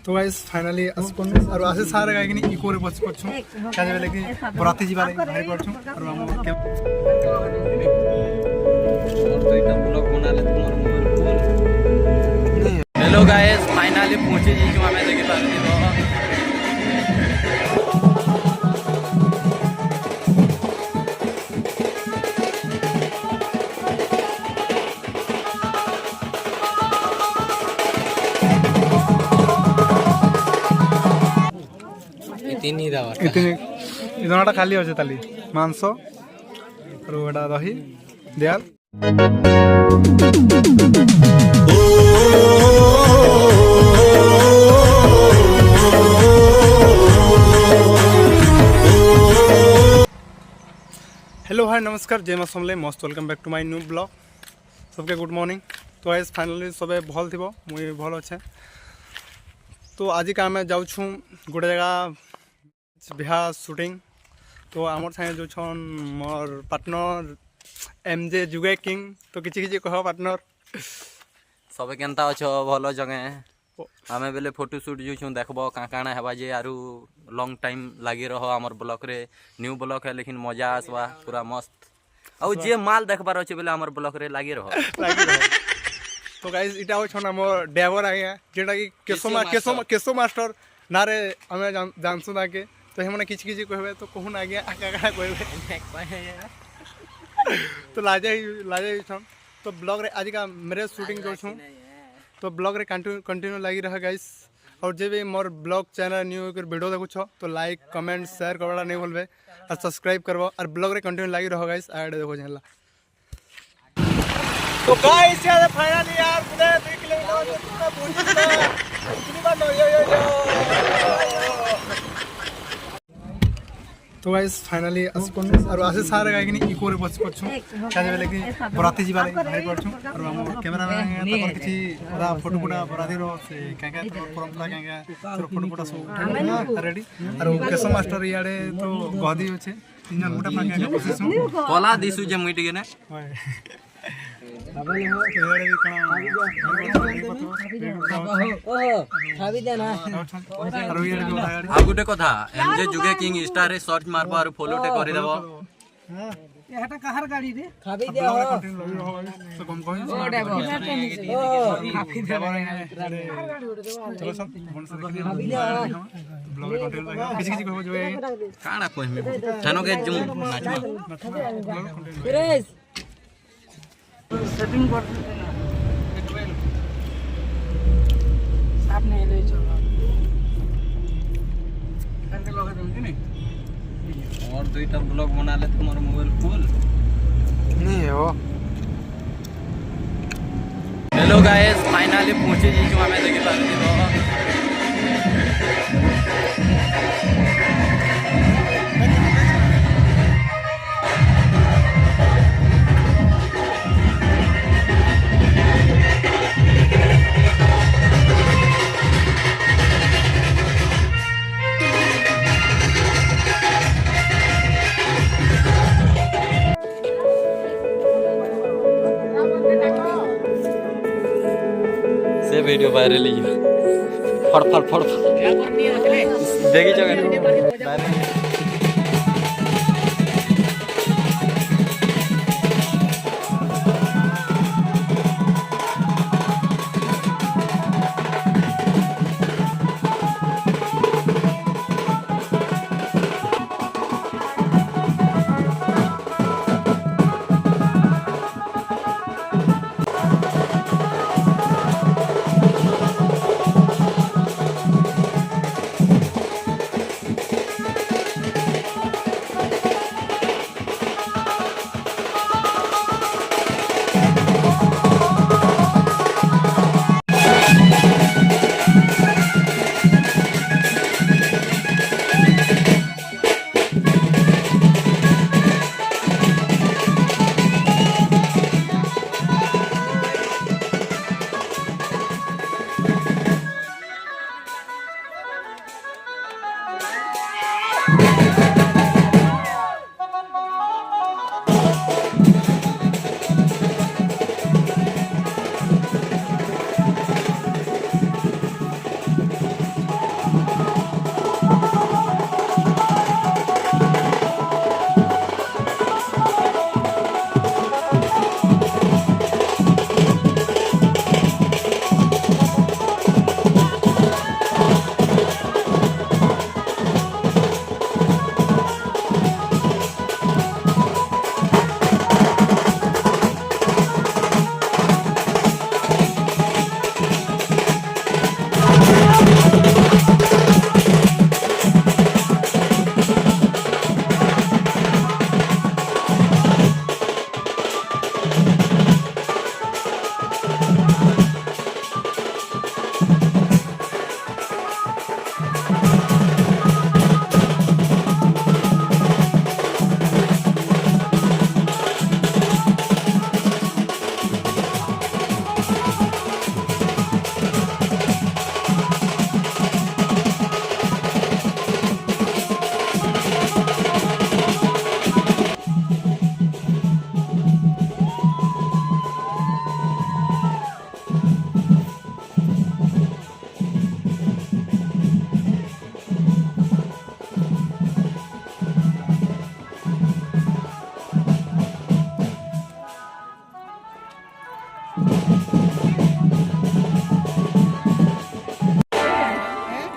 तो guys finally अस्पन और आसे सारे गाय कि इको रे बच पछु काजे बेले कि बराती जीवा रे भाई पछु और हम के और तो इतना ब्लॉग बना ले तुम्हारा mobile full. Hello guys finally पहुंचे जी जो हमें देखि पारती तो इतनी दावा इतने इतनाटा खाली होचे ताली मांस और वडा दही दियाल हेलो हाय नमस्कार जय मां समले मस्त welcome back to my new blog सबके गुड मॉर्निंग। तो आज फाइनली सबे भल थी मुई भल अच्छे। तो आज का आम जाऊँ गोटे जगह बिहा शूटिंग। तो आमर सागे जो छन मोर पार्टनर एमजे जुगे किंग। तो किछि किछि कह पार्टनर सब केनता अछ भल जगह आमे बेले फोटो शूट जो देखबो का काना हेबा जे आरु लॉन्ग टाइम लागी रहो हमर ब्लॉक रे न्यू ब्लॉक है लेकिन मजा आसवा पूरा मस्त आउ जे माल देखबार अछि बेले हमर ब्लॉक रे लागी रहो। तो गाइस इटा हो छन हमर ड्राइवर आगे जेटा कि केसो मास्टर नारे हमें जानसु ना के तो हमने किछि किछि कहबे तो कहून आगे आका का कहबे तो लाजे छन। तो ब्लॉग रे आज का मेरे शूटिंग जो छु तो ब्लॉग रे कंटिन्यू लगी रहा गाइस। और जे भी मोर ब्लॉग चैनल न्यू कर वीडियो देखु छो तो लाइक कमेंट शेयर करवाला नहीं भूलबे और सब्सक्राइब करबो और ब्लॉग रे कंटिन्यू लगी रहो गाइस। आडे देखो जानला। तो गाइस यार फाइनली यार पूरे 2 किलोमीटर पूरा पहुंच गया। कितनी बार यो तो गाइस फाइनली अस्पन और आसे सारे गाय कि इको रे बच पछु काजे बेले कि बराती जीवा रे भाई पछु और हम कैमरामैन तो किछि पूरा फोटो फुटा बराती रो से काका तो परंपरा काका तो फोटो फुटा सब रेडी और केसो मास्टर याडे तो गदी होचे तीन जन मोटा पाका के बसिसु कला दिसु जे मुई टिके ने अबे हो याडे भी आ गुटे कथा एमजे जुगे किंग इंस्टा रे सर्च मारबो और फॉलो टे करि देबो। एटा कहार गाड़ी रे खाबी दे तो कम कहि ओ चलो सब मन से खाबी दे ब्लॉग रे कंटेंट लगा किछि किछि कहबो जो काना कहमी थानो के जु नाचमा सुरेश सेटिंग कर आपने ले चलो करके लगा दूंगी नहीं और दुईटा ब्लॉग बना ले तुम्हारा मोबाइल फुल नहीं हो। हेलो गाइस फाइनली पहुंचे जी जो हमें देखि पारती तो से वीडियो वायरल ही फड़ देखी जगह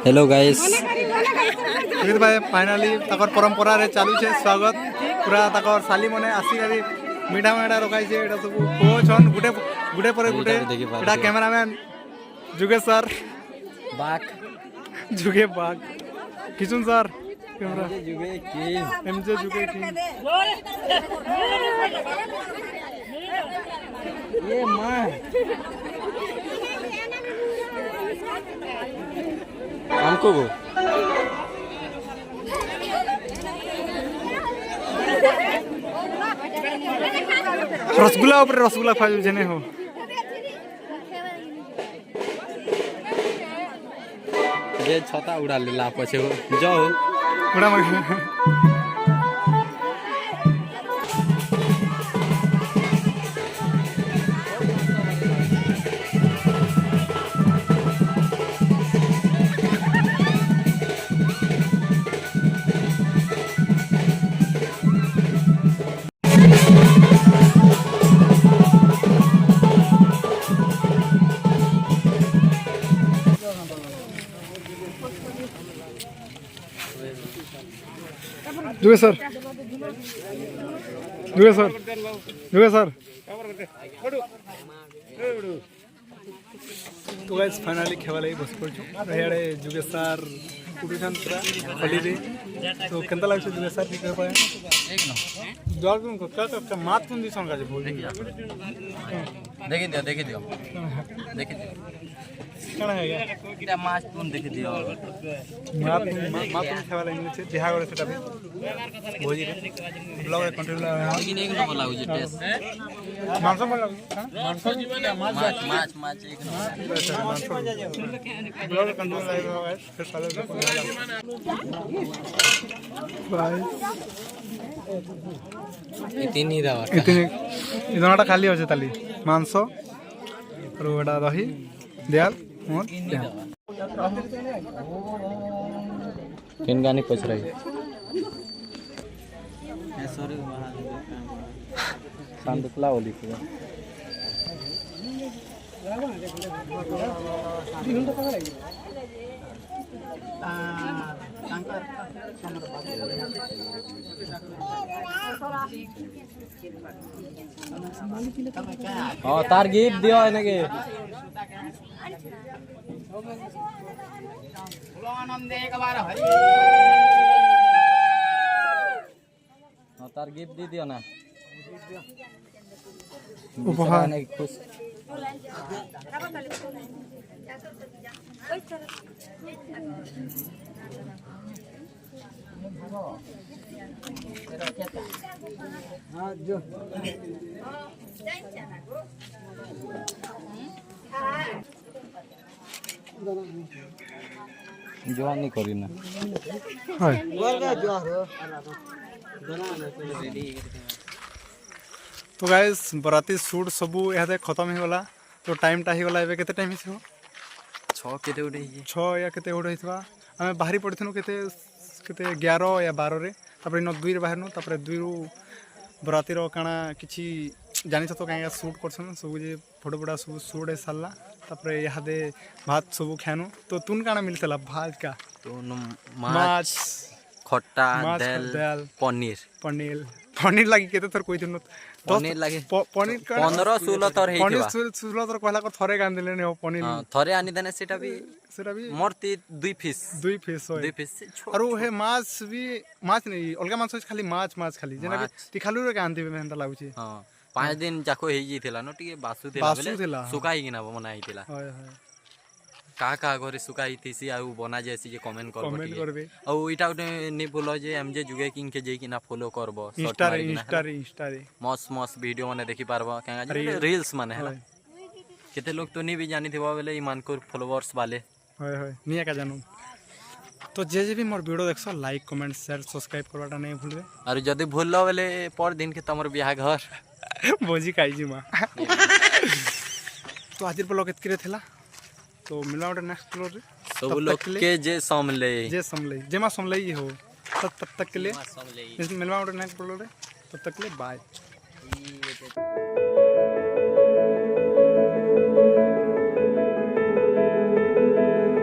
हेलो गाइस सुजीत भाई फाइनाली तकर परंपरा रे चालू छे स्वागत पूरा तकर साली मने आसी गारी मीठा मेडा रखाई छे एटा सब को छन गुटे गुटे पर गुटे एटा कैमरामैन जुगे सर बाक जुगे बाग किशुन सर कैमरा जुगे की एमजे जुगे की ये मां हमको वो रसगुल्ला ऊपर रसगुल्ला खाई जने हो ये छता उड़ा लेला पछे हो जाओ उड़ा मग जुगे सर जुगे सर जुगे सर तो गाइस फाइनली खेवा लगी बस पड़छु रेडे जुगे सर उठुछन पूरा खली रे तो केनता लागछ जुगे सर ठीक पाए एक न जॉग को का मात कोन दिसन का बोल देखि दियो देखि दियो कना है या इटा माछ तुम देखि दियो मात मात खेवा लगी छे देहा करे सेटा भोजी रे ब्लॉग रे कंटिन्यू लेकिन एक नंबर लागु जे टेस्ट मांस मन मांस माछ एक नंबर ब्लॉग रे कंटिन्यू लाइव गाइस फिर साले बाय इतनी दावा इतने इदनाटा खाली होचे ताली मांस और एटा दही देल मोर किन गानी पछ रही सांदुकला ओली को हाँ तार गिफ्ट दियो एनके हाँ तार गिफ्ट दी दियो ना उपहार खुश हाँ जो जवानी करी ना हाय तो गाइस बराती शूट सबू यहाँ खत्म हो गला तो टाइम टा गला एबे केते टाइम हिसो 6 केते उडे 6 या केते उडे हितबा हमें बाहरी पड़थनु केते केते 11 या 12 रे तापर न 2 रे बाहरनु तापर 2 रु बराती रो काना किछि जानि छ तो काया शूट करछन सब जे फोटो फोटा सब शूट है साला तापर यहाँ दे भात सब खानु तो तुन काना मिलतला भात का तो माछ खट्टा माछ, दाल दाल, पनीर पनीर लागी केते थर कोइ दिनु पनीर लागे पनीर 15 16 थर पनीर हेतिबा 16 थर कहला को थरे गान दिले ने हो पनीर हां थरे आनी देने सेटा भी मोरती 2 पीस होय 2 पीस और हे माछ भी माछ नहीं अलगा माछ खाली माछ खाली जेना भी तिखालु रे गान दिबे मेंता लागुची हां 5 दिन जाको हेई जिथिला न टिके बासु थिला सुकाई किना बना हितिला होय होय का घरे सुकाई थिसी आ बना जैसी जे कमेंट करबे आ इटा उटे नि बोलो जे एमजे जुगे किंग के जे किना फॉलो करबो इंस्टा रे मस्त वीडियो माने देखि पारबो कांगा जे रील्स माने हला केते लोग तो नि भी जानि थिबा बेले ईमान को फॉलोअर्स वाले होय निया का जानू तो जे भी मोर वीडियो देखसो लाइक कमेंट शेयर सब्सक्राइब करवाटा नहीं भूलबे और जदी भूललो बेले पर दिन के तमर बियाह घर भोजी खाई जी मां तो आज ब्लॉग एतके थिला तो मिला नेक्स्ट फ्लोर रे सब लोग के जे समले जेमा समले ही हो तब तक के लिए मिलवा नेक्स्ट फ्लोर रे तब तक के लिए बाय